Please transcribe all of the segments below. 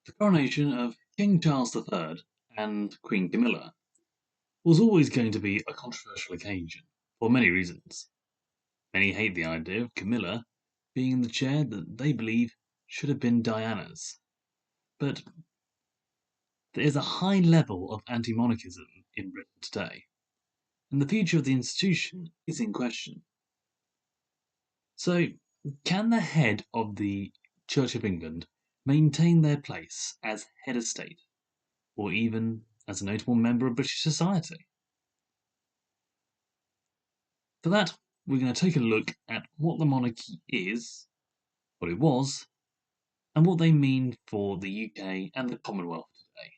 The coronation of King Charles III and Queen Camilla was always going to be a controversial occasion, for many reasons. Many hate the idea of Camilla being in the chair that they believe should have been Diana's. But there is a high level of anti monarchism in Britain today, and the future of the institution is in question. So, can the head of the Church of England maintain their place as head of state, or even as a notable member of British society? For that, we're going to take a look at what the monarchy is, what it was, and what they mean for the UK and the Commonwealth today.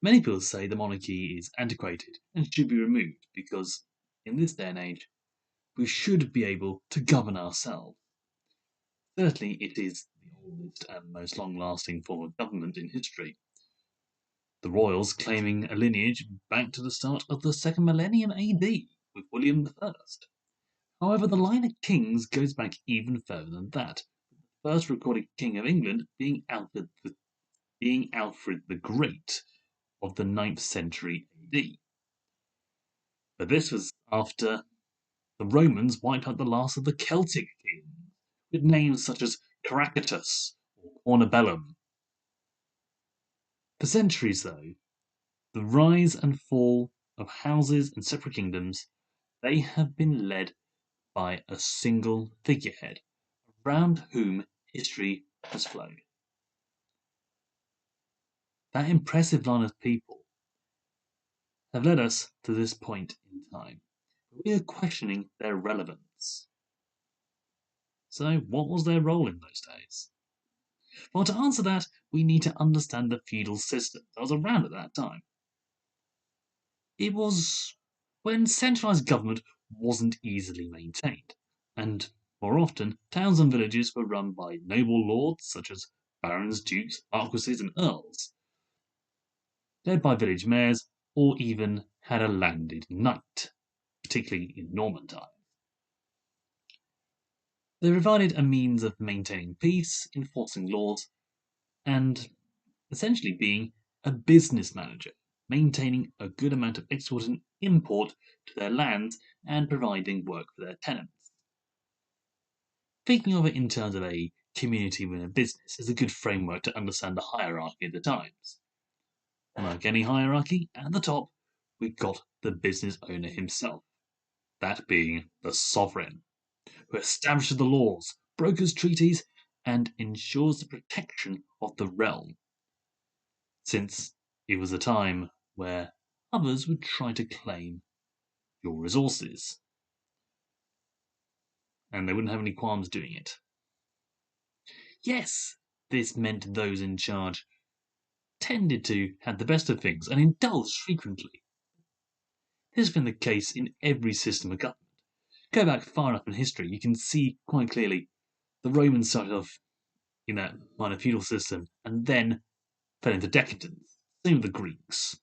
Many people say the monarchy is antiquated and should be removed because, in this day and age, we should be able to govern ourselves. Certainly, it is the oldest and most long lasting form of government in history, the royals claiming a lineage back to the start of the second millennium AD with William I. However, the line of kings goes back even further than that, with the first recorded king of England being Alfred the Great of the 9th century AD. But this was after the Romans wiped out the last of the Celtic kings, with names such as Caractacus or Cornubellum. For centuries, though, the rise and fall of houses and separate kingdoms, they have been led by a single figurehead, around whom history has flowed. That impressive line of people have led us to this point in time. We are questioning their relevance. So, what was their role in those days? Well, to answer that, we need to understand the feudal system that was around at that time. It was when centralised government wasn't easily maintained, and more often, towns and villages were run by noble lords such as barons, dukes, marquises, and earls, led by village mayors, or even had a landed knight, particularly in Norman times. They provided a means of maintaining peace, enforcing laws, and essentially being a business manager, maintaining a good amount of export and import to their lands and providing work for their tenants. Thinking of it in terms of a community within a business is a good framework to understand the hierarchy of the times. Unlike any hierarchy, at the top, we've got the business owner himself, that being the sovereign, who establishes the laws, brokers treaties, and ensures the protection of the realm, since it was a time where others would try to claim your resources, and they wouldn't have any qualms doing it. Yes, this meant those in charge tended to have the best of things and indulged frequently. This has been the case in every system of government. Go back far enough in history, you can see quite clearly the Romans started off in that minor feudal system and then fell into decadence. Same with the Greeks.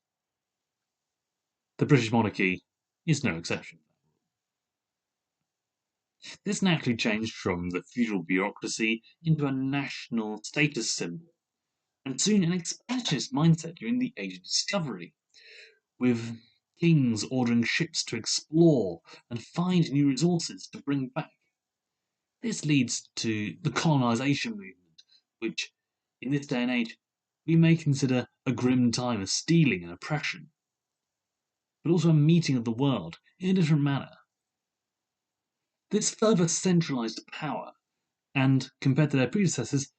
The British monarchy is no exception. This naturally changed from the feudal bureaucracy into a national status symbol, and soon an expansionist mindset during the Age of Discovery, with kings ordering ships to explore and find new resources to bring back. This leads to the colonisation movement, which, in this day and age, we may consider a grim time of stealing and oppression, but also a meeting of the world in a different manner. This further centralised power, and compared to their predecessors,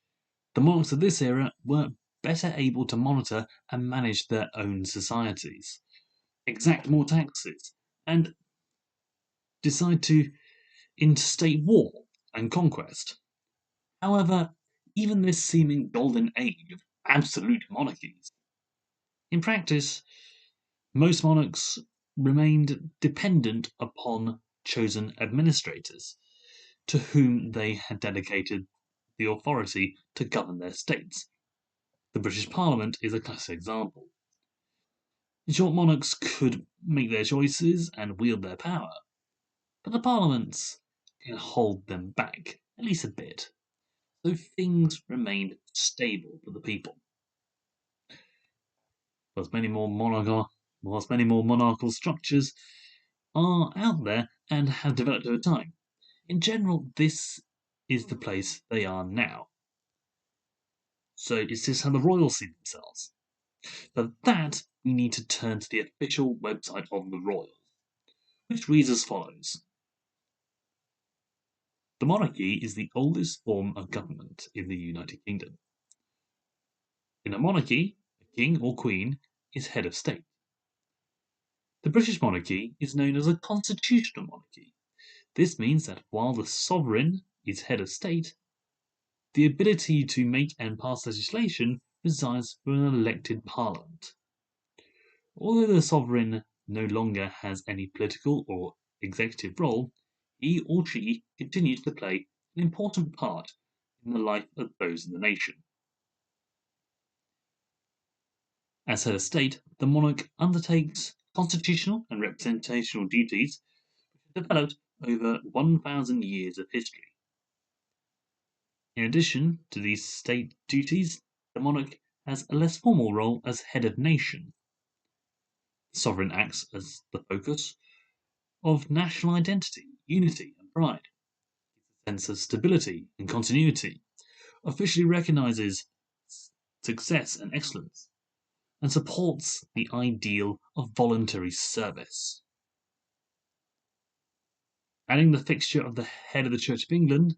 the monarchs of this era were better able to monitor and manage their own societies, exact more taxes, and decide to interstate war and conquest. However, even this seeming golden age of absolute monarchies. In practice, most monarchs remained dependent upon chosen administrators, to whom they had dedicated the authority to govern their states. The British Parliament is a classic example. In short, monarchs could make their choices and wield their power, but the parliaments can hold them back, at least a bit, so things remained stable for the people. Whilst many more monarchical structures are out there and have developed over time, in general, this is the place they are now. So, is this how the royals see themselves? For that, we need to turn to the official website of the royals, which reads as follows. The monarchy is the oldest form of government in the United Kingdom. In a monarchy, a king or queen is head of state. The British monarchy is known as a constitutional monarchy. This means that while the sovereign is head of state, the ability to make and pass legislation resides with an elected parliament. Although the sovereign no longer has any political or executive role, he or she continues to play an important part in the life of those in the nation. As head of state, the monarch undertakes constitutional and representational duties which have developed over 1,000 years of history. In addition to these state duties, the monarch has a less formal role as head of nation. The sovereign acts as the focus of national identity, unity, and pride. A sense of stability and continuity, officially recognizes success and excellence, and supports the ideal of voluntary service. Adding the fixture of the head of the Church of England,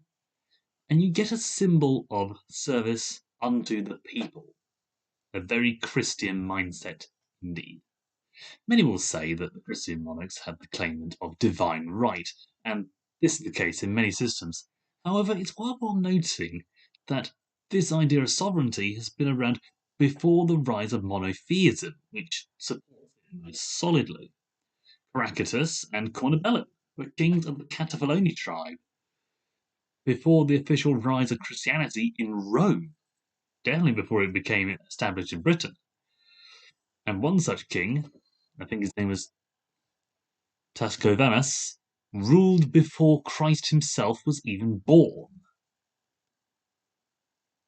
and you get a symbol of service unto the people. A very Christian mindset indeed. Many will say that the Christian monarchs had the claimant of divine right, and this is the case in many systems. However, it's worthwhile noting that this idea of sovereignty has been around before the rise of monotheism, which supports it most solidly. Caractacus and Cornubellum were kings of the Cantafiloni tribe before the official rise of Christianity in Rome, definitely before it became established in Britain. And one such king, I think his name was Tascovanus, ruled before Christ himself was even born.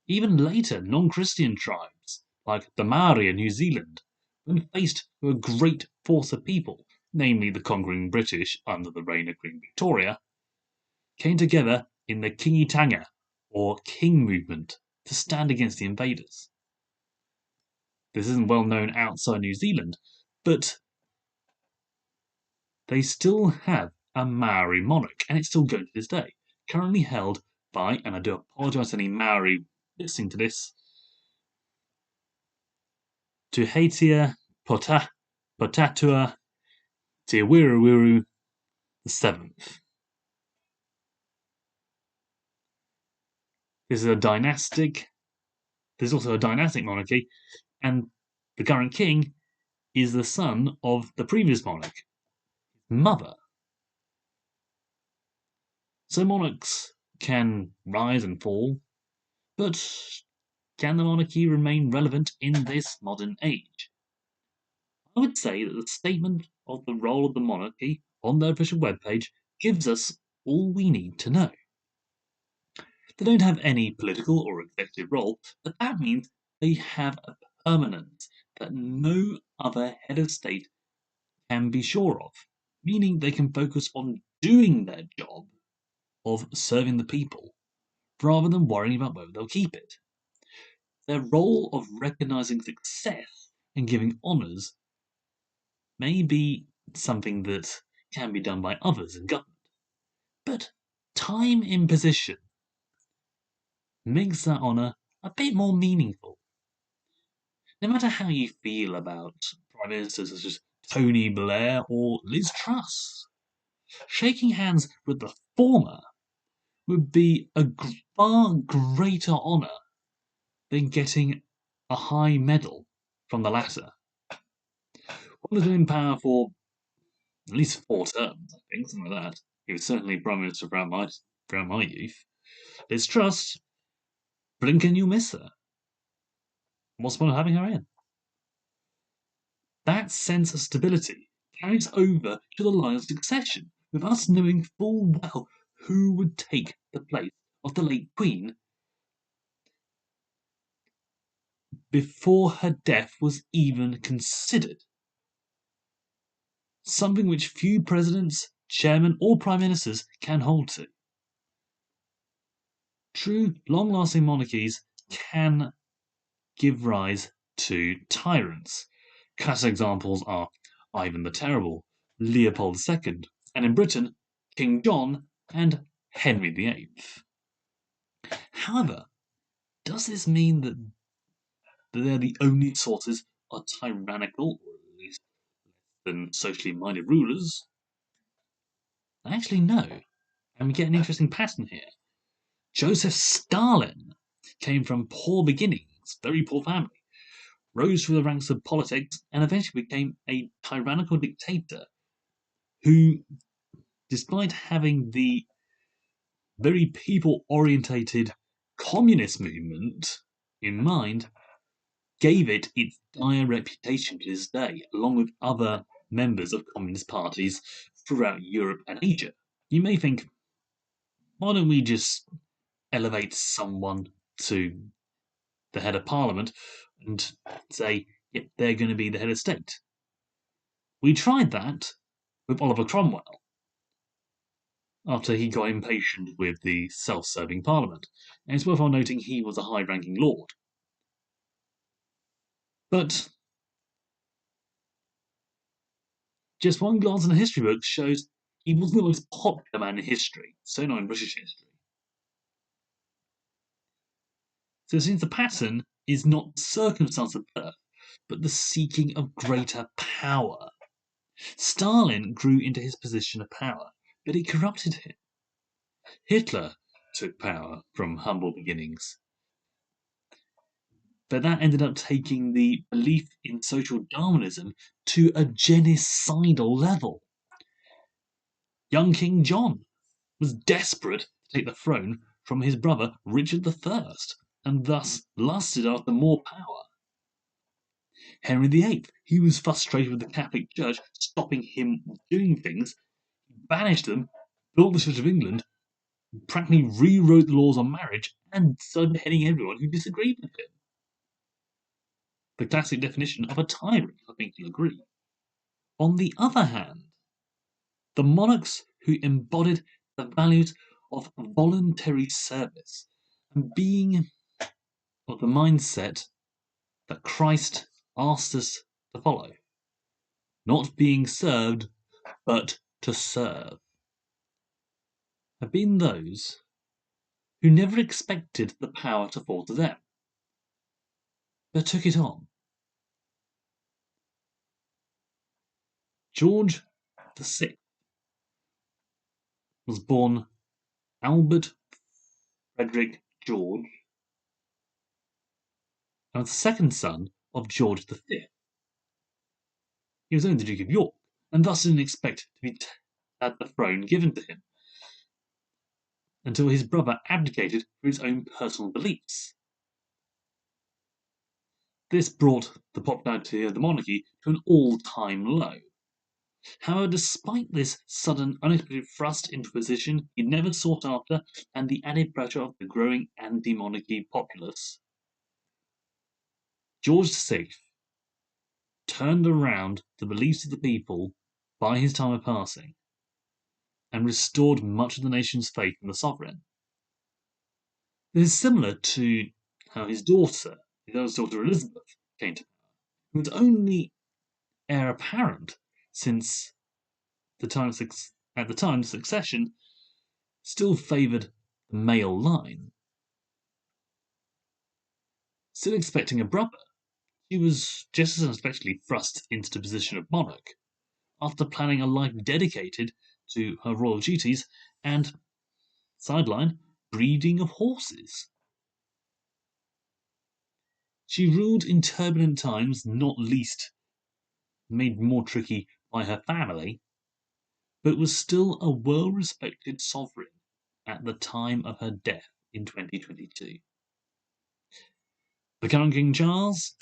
Even later, non-Christian tribes, like the Maori in New Zealand, when faced with a great force of people, namely the conquering British under the reign of Queen Victoria, came together in the Kingitanga, or King movement, to stand against the invaders. This isn't well known outside New Zealand, but they still have a Maori monarch, and it's still going to this day. Currently held by, and I do apologise to any Maori listening to this, Tuheitia Potatua Te Wiruwiru VII. This is also a dynastic monarchy, and the current king is the son of the previous monarch, mother. So monarchs can rise and fall, but can the monarchy remain relevant in this modern age? I would say that the statement of the role of the monarchy on their official webpage gives us all we need to know. They don't have any political or executive role, but that means they have a permanence that no other head of state can be sure of, meaning they can focus on doing their job of serving the people rather than worrying about whether they'll keep it. Their role of recognizing success and giving honours may be something that can be done by others in government, but time in position makes that honour a bit more meaningful. No matter how you feel about Prime Ministers such as Tony Blair or Liz Truss, shaking hands with the former would be a far greater honour then getting a high medal from the latter. One has been in power for at least 4 terms, I think, something like that. He was certainly Prime Minister throughout my youth. Liz Truss, blink and you'll miss her. What's the point of having her in? That sense of stability carries over to the line of succession, with us knowing full well who would take the place of the late Queen before her death was even considered. Something which few presidents, chairmen, or prime ministers can hold to. True, long-lasting monarchies can give rise to tyrants. Classic examples are Ivan the Terrible, Leopold II, and in Britain, King John and Henry VIII. However, does this mean that they're the only sources of tyrannical, or at least than socially minded rulers? Actually, no. And we get an interesting pattern here. Joseph Stalin came from poor beginnings, very poor family, rose through the ranks of politics, and eventually became a tyrannical dictator who, despite having the very people orientated communist movement in mind, gave it its dire reputation to this day, along with other members of communist parties throughout Europe and Asia. You may think, why don't we just elevate someone to the head of parliament and say, yep, they're going to be the head of state? We tried that with Oliver Cromwell after he got impatient with the self-serving parliament, and it's worthwhile noting he was a high-ranking lord. But just one glance in the history books shows he wasn't the most popular man in history, so not in British history. So it seems the pattern is not circumstance of birth, but the seeking of greater power. Stalin grew into his position of power, but it corrupted him. Hitler took power from humble beginnings, but that ended up taking the belief in social Darwinism to a genocidal level. Young King John was desperate to take the throne from his brother Richard I, and thus lusted after more power. Henry VIII, he was frustrated with the Catholic Church stopping him doing things, banished them, built the Church of England, practically rewrote the laws on marriage, and started beheading everyone who disagreed with him. The classic definition of a tyrant, I think you'll agree. On the other hand, the monarchs who embodied the values of voluntary service and being of the mindset that Christ asked us to follow, not being served, but to serve, have been those who never expected the power to fall to them, but took it on. George VI was born Albert Frederick George, and was the second son of George V. He was only the Duke of York, and thus didn't expect to have the throne given to him until his brother abdicated for his own personal beliefs. This brought the popularity of the monarchy to an all-time low. However, despite this sudden, unexpected thrust into position he never sought after, and the added pressure of the growing anti-monarchy populace, George VI turned around the beliefs of the people by his time of passing, and restored much of the nation's faith in the sovereign. This is similar to how his eldest daughter Elizabeth, came to power, who was only heir apparent since at the time of succession still favoured the male line. Still expecting a brother, she was just as unexpectedly thrust into the position of monarch, after planning a life dedicated to her royal duties and, sideline, breeding of horses. She ruled in turbulent times, not least made more tricky by her family, but was still a well-respected sovereign at the time of her death in 2022. The current King Charles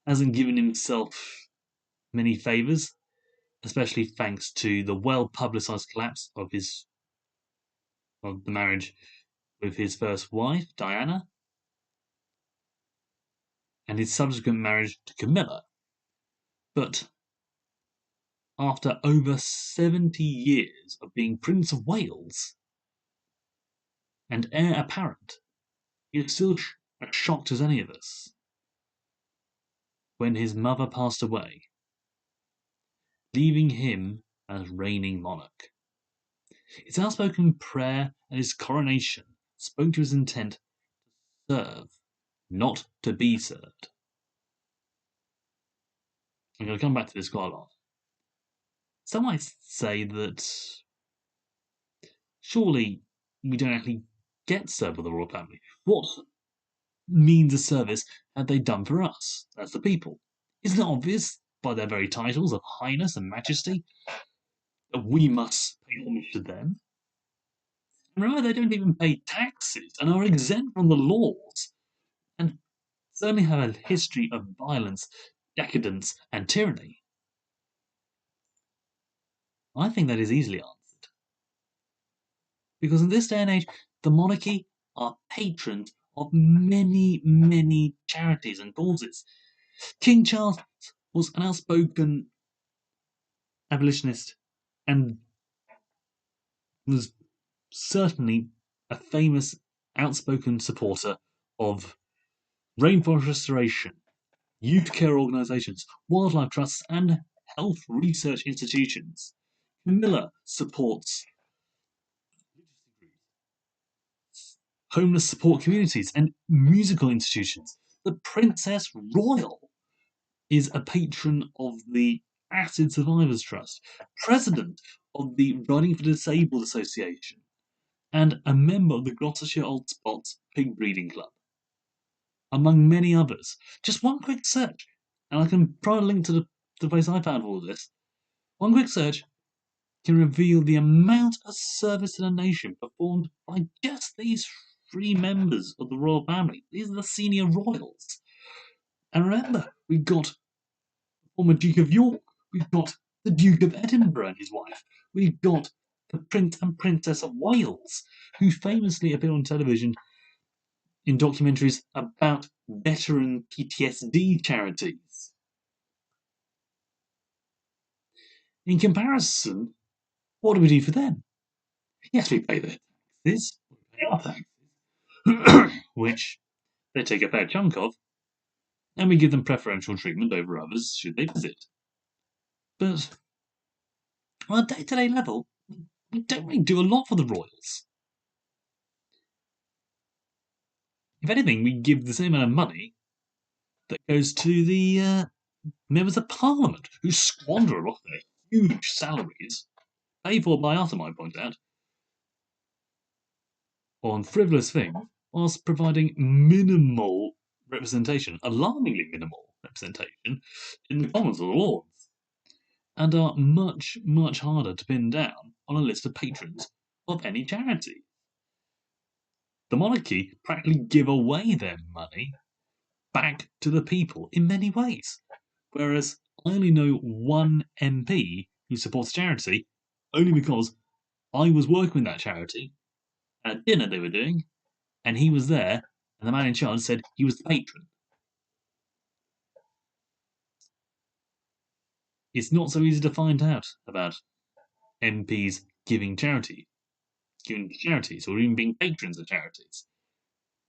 hasn't given himself many favours, especially thanks to the well-publicised collapse of the marriage with his first wife, Diana, and his subsequent marriage to Camilla. But after over 70 years of being Prince of Wales and heir apparent, he is still as shocked as any of us when his mother passed away, leaving him as reigning monarch. His outspoken prayer at his coronation spoke to his intent to serve, not to be served. I'm going to come back to this quite a lot. Some might say that surely we don't actually get served by the royal family. What means of service have they done for us, as the people? Isn't it obvious by their very titles of highness and majesty that we must pay homage to them? And remember, they don't even pay taxes and are exempt from the laws, and certainly have a history of violence, decadence, and tyranny. I think that is easily answered. Because in this day and age, the monarchy are patrons of many, many charities and causes. King Charles was an outspoken abolitionist and was certainly a famous outspoken supporter of rainforest restoration, youth care organisations, wildlife trusts, and health research institutions. Camilla supports homeless support communities and musical institutions. The Princess Royal is a patron of the Acid Survivors Trust, president of the Riding for Disabled Association, and a member of the Gloucestershire Old Spots Pig Breeding Club, among many others. Just one quick search, and I can try and link to the place I found all of this. One quick search can reveal the amount of service to the nation performed by just these three members of the royal family. These are the senior royals. And remember, we've got former Duke of York, we've got the Duke of Edinburgh and his wife, we've got the Prince and Princess of Wales, who famously appeared on television in documentaries about veteran PTSD charities. In comparison, what do we do for them? Yes, we pay their taxes, we pay our taxes, which they take a fair chunk of, and we give them preferential treatment over others should they visit. But on a day-to-day level, we don't really do a lot for the royals. If anything, we give the same amount of money that goes to the members of Parliament, who squander a lot of their huge salaries, paid for by us, I might point out, on frivolous things, whilst providing minimal representation, alarmingly minimal representation, in the Commons or the Lords, and are much, much harder to pin down on a list of patrons of any charity. The monarchy practically give away their money back to the people in many ways, whereas I only know one MP who supports charity only because I was working with that charity at a dinner they were doing, and he was there, and the man in charge said he was the patron. It's not so easy to find out about MPs giving to charities, or even being patrons of charities.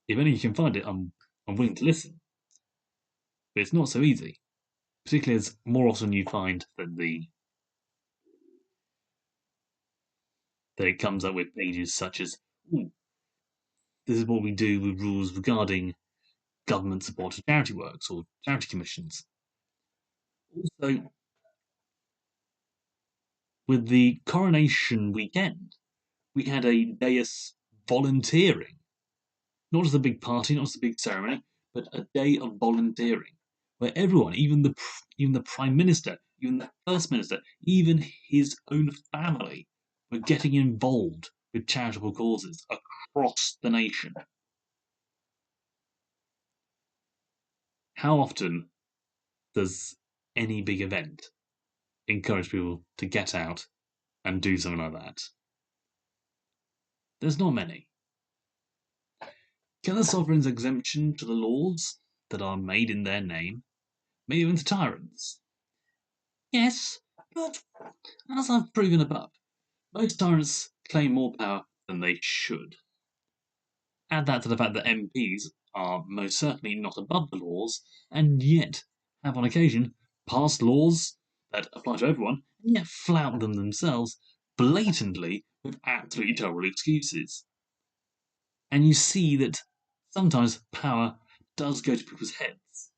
If only you can find it, I'm willing to listen. But it's not so easy, particularly as more often you find that it comes up with pages such as, "Ooh, this is what we do with rules regarding government support to charity works or charity commissions." Also, with the coronation weekend, we had a dais volunteering. Not as a big party, not as a big ceremony, but a day of volunteering, where everyone, even the Prime Minister, even the First Minister, even his own family, were getting involved with charitable causes across the nation. How often does any big event encourage people to get out and do something like that? There's not many. Can the sovereign's exemption to the laws that are made in their name make them into tyrants? Yes, but as I've proven above, most tyrants claim more power than they should. Add that to the fact that MPs are most certainly not above the laws, and yet have on occasion passed laws that apply to everyone, and yet flout them themselves blatantly with absolutely terrible excuses. And you see that sometimes power does go to people's heads,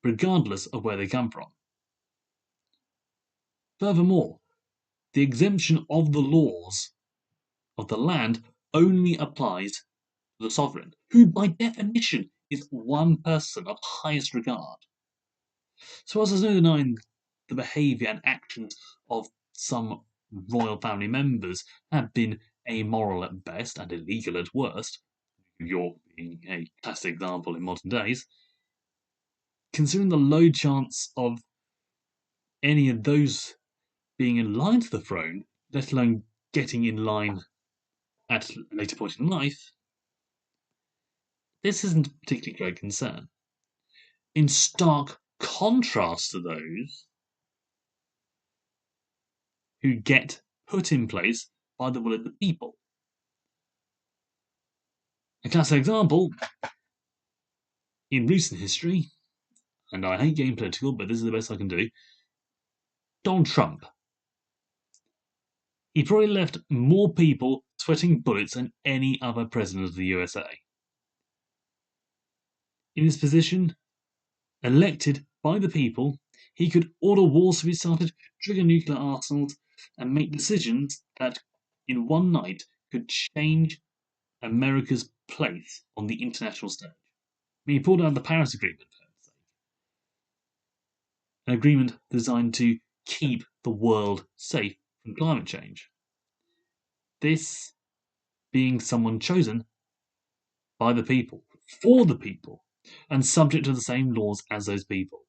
regardless of where they come from. Furthermore, the exemption of the laws of the land only applies to the sovereign, who by definition is one person of highest regard. So, whilst there's no denying the behaviour and actions of some royal family members have been amoral at best and illegal at worst, New York being a classic example in modern days, considering the low chance of any of those being in line to the throne, let alone getting in line at a later point in life, this isn't a particularly great concern. In stark contrast to those who get put in place by the will of the people. A classic example in recent history, and I hate getting political, but this is the best I can do, Donald Trump. He probably left more people sweating bullets than any other president of the USA. In his position, elected by the people, he could order wars to be started, trigger nuclear arsenals, and make decisions that, in one night, could change America's place on the international stage. I mean, he pulled down the Paris Agreement, an agreement designed to keep the world safe from climate change. This being someone chosen by the people, for the people, and subject to the same laws as those people.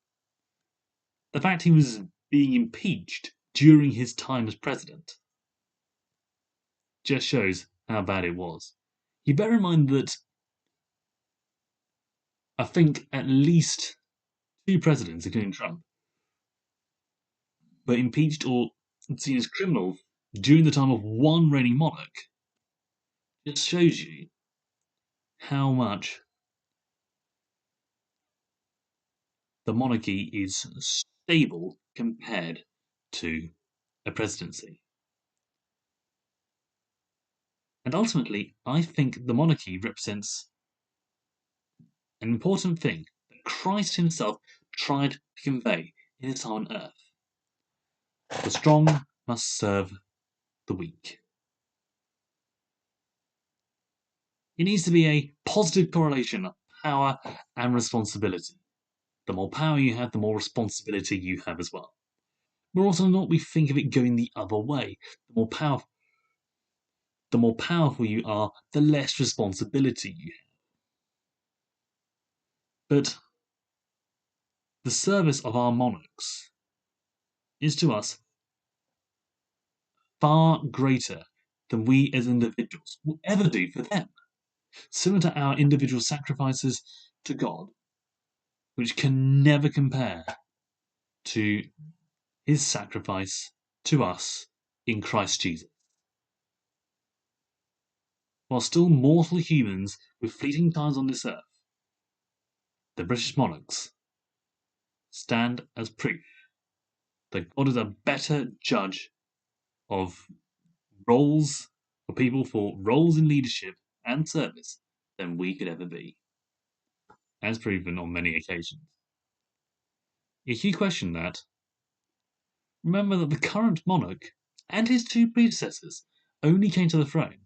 The fact he was being impeached during his time as president just shows how bad it was. You bear in mind that I think at least two presidents, including Trump, were impeached or seen as criminals during the time of one reigning monarch. Just shows you how much the monarchy is stable compared to a presidency. And ultimately, I think the monarchy represents an important thing that Christ himself tried to convey in his time on earth. The strong must serve the weak. It needs to be a positive correlation of power and responsibility. The more power you have, the more responsibility you have as well. More often than not, we think of it going the other way. The more powerful you are, the less responsibility you have. But the service of our monarchs is to us far greater than we as individuals will ever do for them. Similar to our individual sacrifices to God, which can never compare to his sacrifice to us in Christ Jesus. While still mortal humans with fleeting times on this earth, the British monarchs stand as proof that God is a better judge of roles for people for roles in leadership and service than we could ever be, as proven on many occasions. If you question that, remember that the current monarch and his two predecessors only came to the throne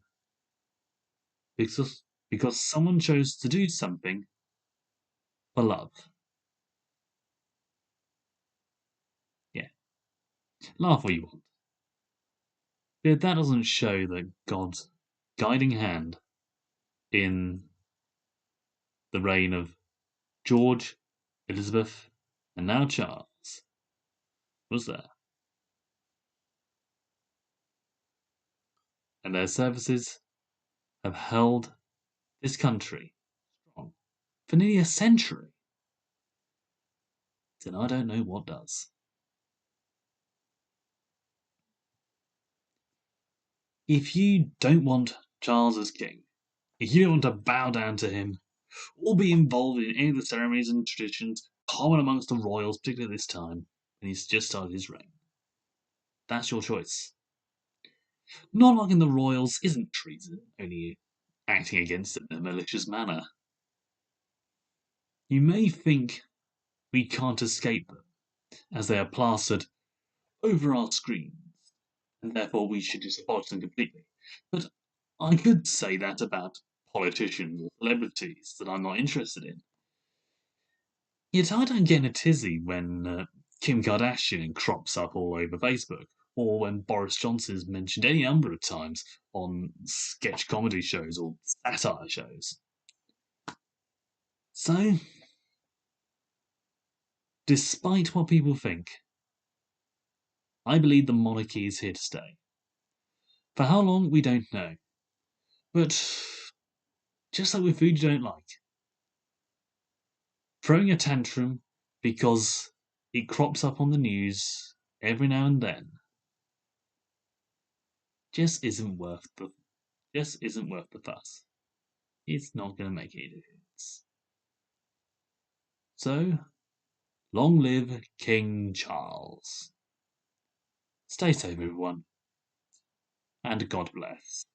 because someone chose to do something for love. Yeah, laugh what you want. But that doesn't show that God's guiding hand in the reign of George, Elizabeth, and now Charles was there, and their services have held this country strong for nearly a century. Then I don't know what does. If you don't want Charles as king, if you don't want to bow down to him, or be involved in any of the ceremonies and traditions common amongst the royals, particularly at this time, when he's just started his reign, that's your choice. Not liking the royals isn't treason, only acting against them in a malicious manner. You may think we can't escape them, as they are plastered over our screens, and therefore we should just abolish them completely. But I could say that about politicians or celebrities that I'm not interested in. Yet I don't get in a tizzy when Kim Kardashian crops up all over Facebook, or when Boris Johnson is mentioned any number of times on sketch comedy shows or satire shows. So, despite what people think, I believe the monarchy is here to stay. For how long, we don't know. But just like with food you don't like, throwing a tantrum because it crops up on the news every now and then just isn't worth the fuss. It's not going to make any difference. So, long live King Charles. Stay safe, everyone, and God bless.